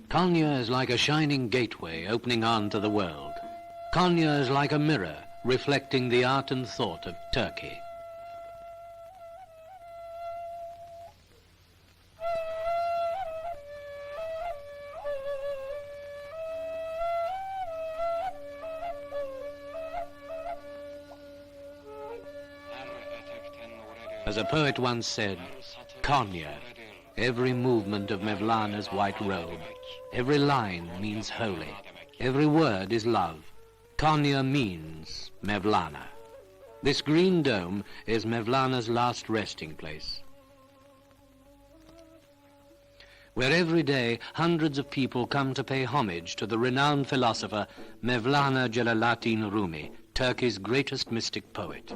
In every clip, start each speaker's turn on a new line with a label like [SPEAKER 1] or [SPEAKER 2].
[SPEAKER 1] Konya is like a shining gateway opening onto the world. Konya is like a mirror reflecting the art and thought of Turkey. As a poet once said, Konya, every movement of Mevlâna's white robe, every line means holy, every word is love. Konya means Mevlâna. This green dome is Mevlâna's last resting place, where every day hundreds of people come to pay homage to the renowned philosopher Mevlâna Celaleddin Rumi, Turkey's greatest mystic poet,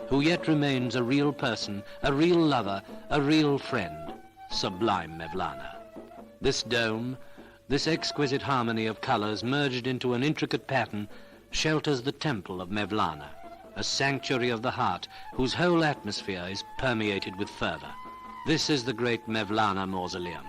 [SPEAKER 1] who yet remains a real person, a real lover, a real friend, sublime Mevlâna. This dome, this exquisite harmony of colors merged into an intricate pattern, shelters the temple of Mevlâna, a sanctuary of the heart whose whole atmosphere is permeated with fervor. This is the great Mevlâna mausoleum.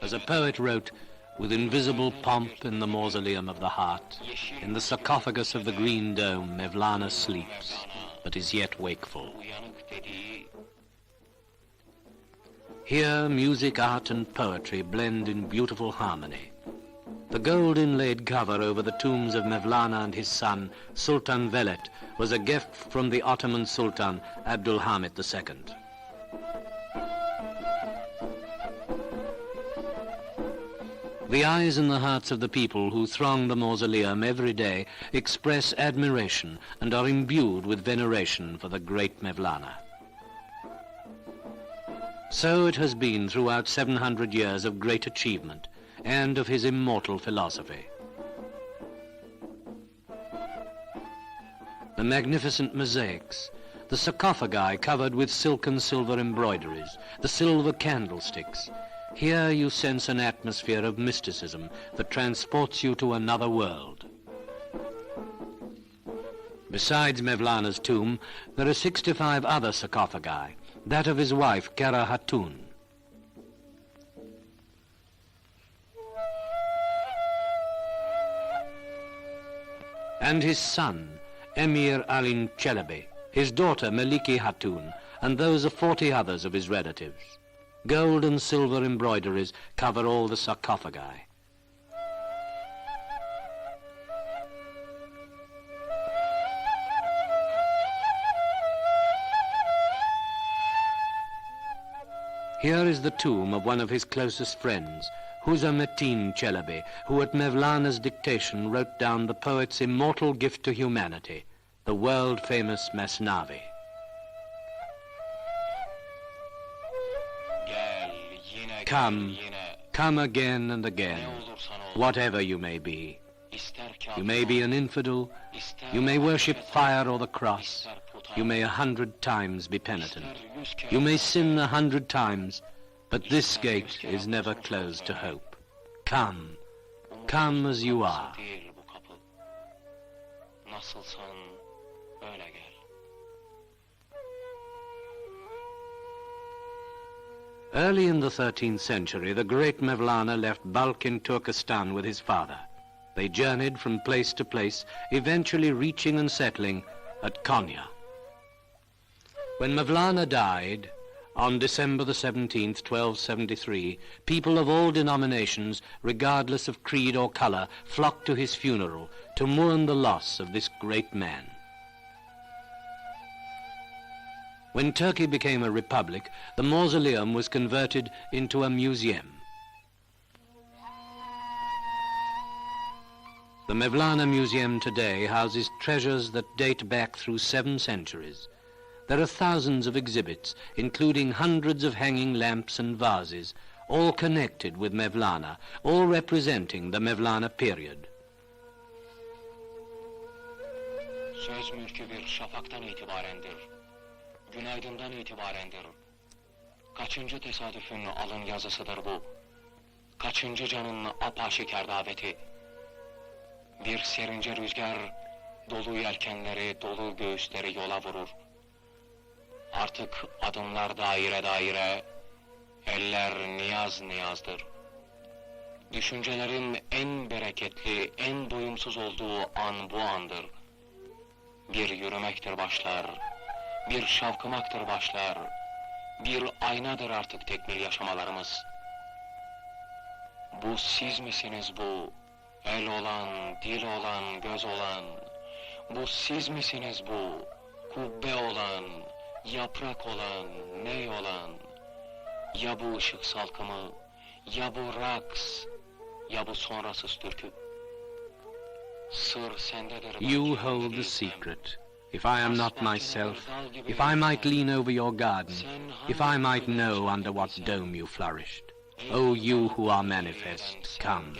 [SPEAKER 1] As a poet wrote, with invisible pomp in the mausoleum of the heart, in the sarcophagus of the green dome, Mevlâna sleeps, but is yet wakeful. Here, music, art, and poetry blend in beautiful harmony. The gold inlaid cover over the tombs of Mevlâna and his son, Sultan Veled, was a gift from the Ottoman Sultan, Abdülhamit II. The eyes and the hearts of the people who throng the mausoleum every day express admiration and are imbued with veneration for the great Mevlâna. So it has been throughout 700 years of great achievement and of his immortal philosophy. The magnificent mosaics, the sarcophagi covered with silk and silver embroideries, the silver candlesticks. Here you sense an atmosphere of mysticism that transports you to another world. Besides Mevlâna's tomb, there are 65 other sarcophagi, that of his wife, Kara Hatun. And his son, Emir Alin Çelebi, his daughter, Meliki Hatun, and those of 40 others of his relatives. Gold and silver embroideries cover all the sarcophagi. Here is the tomb of one of his closest friends, Hüsamettin Çelebi, who at Mevlâna's dictation wrote down the poet's immortal gift to humanity, the world-famous Mesnavi. Come again and again, whatever you may be. You may be an infidel, you may worship fire or the cross, you may 100 times be penitent, you may sin 100 times, but this gate is never closed to hope. Come as you are. Early in the 13th century, the great Mevlâna left Balkh in Turkestan with his father. They journeyed from place to place, eventually reaching and settling at Konya. When Mevlâna died, on December the 17th, 1273, people of all denominations, regardless of creed or color, flocked to his funeral to mourn the loss of this great man. When Turkey became a republic, the mausoleum was converted into a museum. The Mevlâna Museum today houses treasures that date back through 7 centuries. There are thousands of exhibits, including hundreds of hanging lamps and vases, all connected with Mevlâna, all representing the Mevlâna period.
[SPEAKER 2] Söz mülkü bir şafaktan itibarendir. Günaydın'dan itibarendir. Kaçıncı tesadüfün alın yazısıdır bu? Kaçıncı canın apaşikar daveti? Bir serince rüzgar, dolu yelkenleri, dolu göğüsleri yola vurur. Artık adımlar daire daire, eller niyaz niyazdır. Düşüncelerin en bereketli, en doyumsuz olduğu an bu andır. Bir yürümektir başlar, bir şavkımaktır başlar, bir aynadır artık tekmil yaşamalarımız. Bu siz misiniz bu? El olan, dil olan, göz olan, bu siz misiniz bu? Kubbe olan, yaprak olan, ney olan? Ya bu ışık salkımı, ya bu raks, ya bu sonrasız türkü. Sır sendedir.
[SPEAKER 1] You hold the secret. If I am not myself, if I might lean over your garden, if I might know under what dome you flourished. O you who are manifest, come.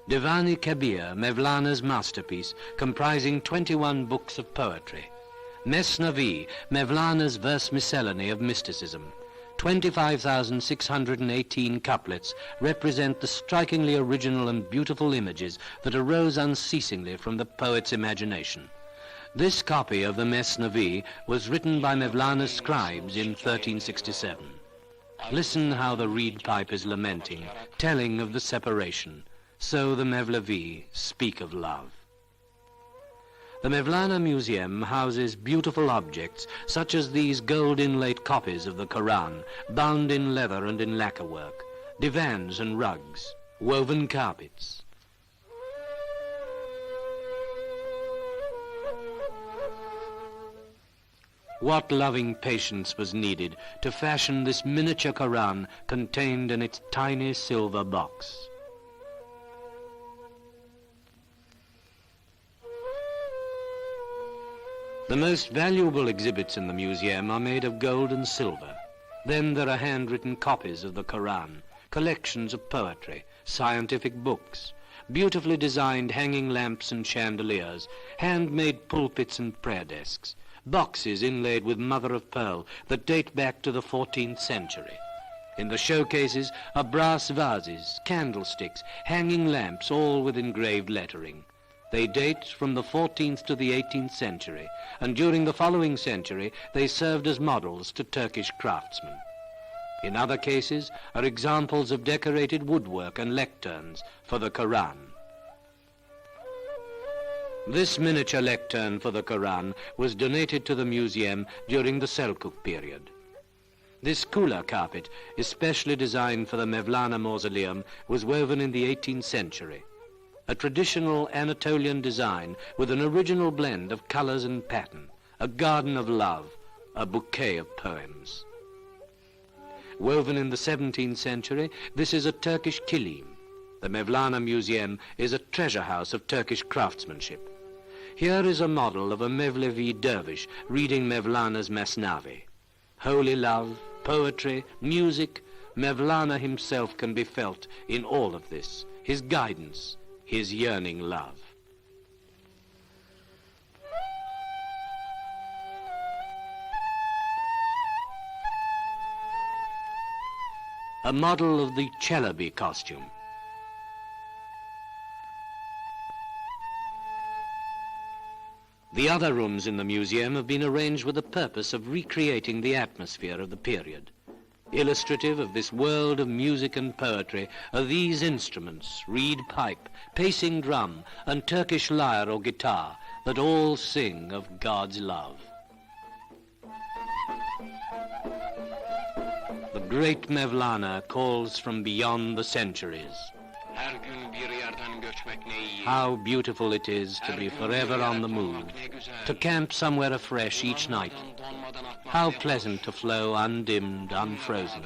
[SPEAKER 1] Divan-i Kabir, Mevlana's masterpiece, comprising 21 books of poetry. Mesnavi, Mevlana's verse miscellany of mysticism. 25,618 couplets represent the strikingly original and beautiful images that arose unceasingly from the poet's imagination. This copy of the Mesnavi was written by Mevlana's scribes in 1367. Listen how the reed pipe is lamenting, telling of the separation. So the Mevlevi speak of love. The Mevlana Museum houses beautiful objects such as these gold-inlaid copies of the Quran, bound in leather and in lacquer work, divans and rugs, woven carpets. What loving patience was needed to fashion this miniature Quran contained in its tiny silver box. The most valuable exhibits in the museum are made of gold and silver. Then there are handwritten copies of the Quran, collections of poetry, scientific books, beautifully designed hanging lamps and chandeliers, handmade pulpits and prayer desks, boxes inlaid with mother-of-pearl that date back to the 14th century. In the showcases are brass vases, candlesticks, hanging lamps, all with engraved lettering. They date from the 14th to the 18th century, and during the following century they served as models to Turkish craftsmen. In other cases are examples of decorated woodwork and lecterns for the Quran. This miniature lectern for the Quran was donated to the museum during the Seljuk period. This Kula carpet, especially designed for the Mevlana mausoleum, was woven in the 18th century. A traditional Anatolian design with an original blend of colors and pattern, a garden of love, a bouquet of poems. Woven in the 17th century, this is a Turkish kilim. The Mevlana Museum is a treasure house of Turkish craftsmanship. Here is a model of a Mevlevi dervish reading Mevlana's Masnavi. Holy love, poetry, music, Mevlana himself can be felt in all of this, his guidance, his yearning love. A model of the Chalabi costume. The other rooms in the museum have been arranged with the purpose of recreating the atmosphere of the period. Illustrative of this world of music and poetry are these instruments, reed pipe, pacing drum, and Turkish lyre or guitar, that all sing of God's love. The great Mevlana calls from beyond the centuries. How beautiful it is to be forever on the move, to camp somewhere afresh each night. How pleasant to flow undimmed, unfrozen.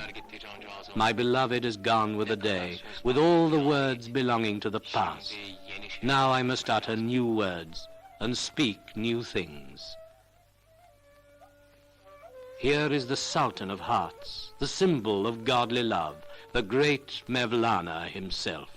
[SPEAKER 1] My beloved has gone with the day, with all the words belonging to the past. Now I must utter new words and speak new things. Here is the Sultan of hearts, the symbol of godly love, the great Mevlana himself.